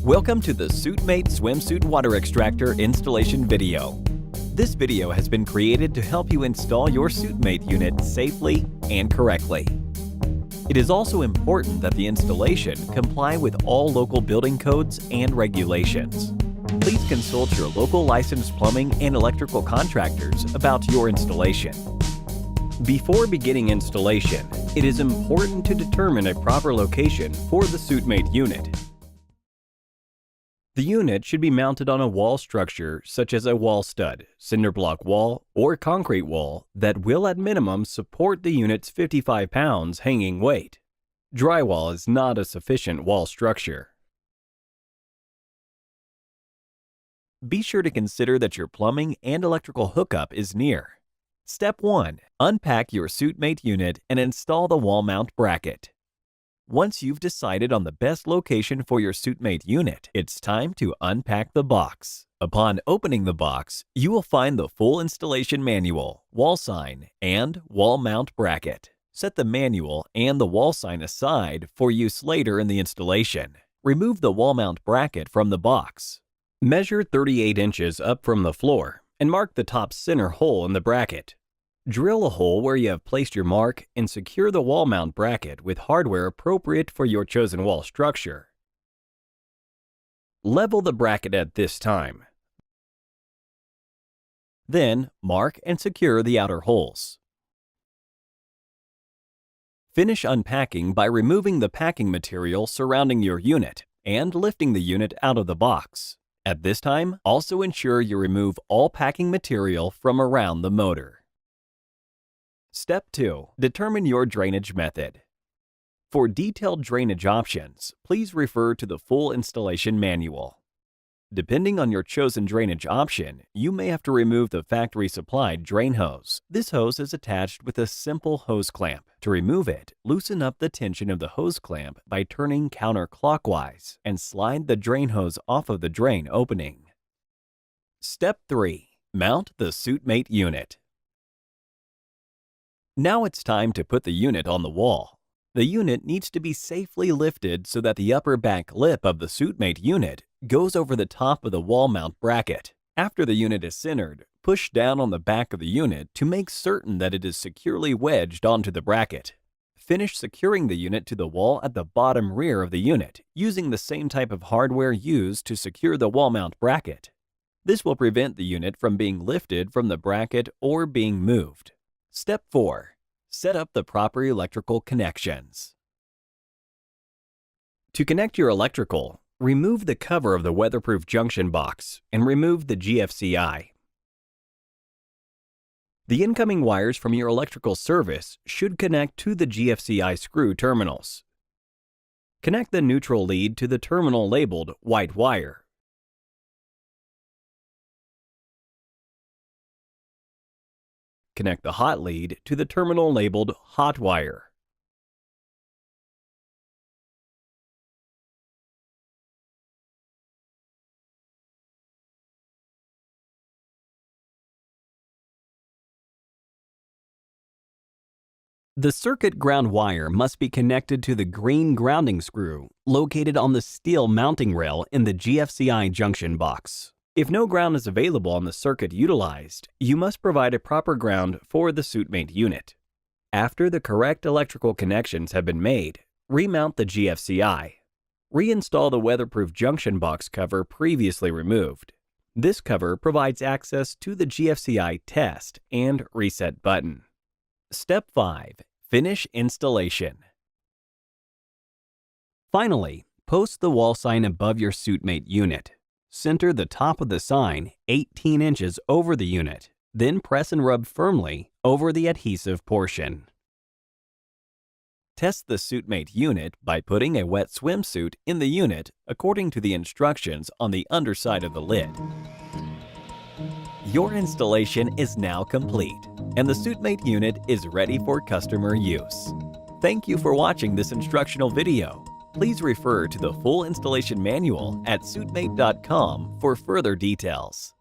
Welcome to the SuitMate Swimsuit Water Extractor installation video. This video has been created to help you install your SuitMate unit safely and correctly. It is also important that the installation comply with all local building codes and regulations. Please consult your local licensed plumbing and electrical contractors about your installation. Before beginning installation, it is important to determine a proper location for the SuitMate unit. The unit should be mounted on a wall structure such as a wall stud, cinder block wall, or concrete wall that will at minimum support the unit's 55 pounds hanging weight. Drywall is not a sufficient wall structure. Be sure to consider that your plumbing and electrical hookup is near. Step 1. Unpack your SuitMate unit and install the wall mount bracket. Once you've decided on the best location for your SuitMate unit, it's time to unpack the box. Upon opening the box, you will find the full installation manual, wall sign, and wall mount bracket. Set the manual and the wall sign aside for use later in the installation. Remove the wall mount bracket from the box. Measure 38 inches up from the floor and mark the top center hole in the bracket. Drill a hole where you have placed your mark and secure the wall mount bracket with hardware appropriate for your chosen wall structure. Level the bracket at this time. Then, mark and secure the outer holes. Finish unpacking by removing the packing material surrounding your unit and lifting the unit out of the box. At this time, also ensure you remove all packing material from around the motor. Step 2. Determine your drainage method. For detailed drainage options, please refer to the full installation manual. Depending on your chosen drainage option, you may have to remove the factory-supplied drain hose. This hose is attached with a simple hose clamp. To remove it, loosen up the tension of the hose clamp by turning counterclockwise and slide the drain hose off of the drain opening. Step 3. Mount the SuitMate unit. Now it's time to put the unit on the wall. The unit needs to be safely lifted so that the upper back lip of the SuitMate unit goes over the top of the wall mount bracket. After the unit is centered, push down on the back of the unit to make certain that it is securely wedged onto the bracket. Finish securing the unit to the wall at the bottom rear of the unit using the same type of hardware used to secure the wall mount bracket. This will prevent the unit from being lifted from the bracket or being moved. Step 4. Set up the proper electrical connections. To connect your electrical, remove the cover of the weatherproof junction box and remove the GFCI. The incoming wires from your electrical service should connect to the GFCI screw terminals. Connect the neutral lead to the terminal labeled white wire. Connect the hot lead to the terminal labeled hot wire. The circuit ground wire must be connected to the green grounding screw located on the steel mounting rail in the GFCI junction box. If no ground is available on the circuit utilized, you must provide a proper ground for the SuitMate unit. After the correct electrical connections have been made, remount the GFCI. Reinstall the weatherproof junction box cover previously removed. This cover provides access to the GFCI test and reset button. Step 5. Finish installation. Finally, post the wall sign above your SuitMate unit. Center the top of the sign 18 inches over the unit, then press and rub firmly over the adhesive portion. Test the SuitMate unit by putting a wet swimsuit in the unit according to the instructions on the underside of the lid. Your installation is now complete, and the SuitMate unit is ready for customer use. Thank you for watching this instructional video. Please refer to the full installation manual at SuitMate.com for further details.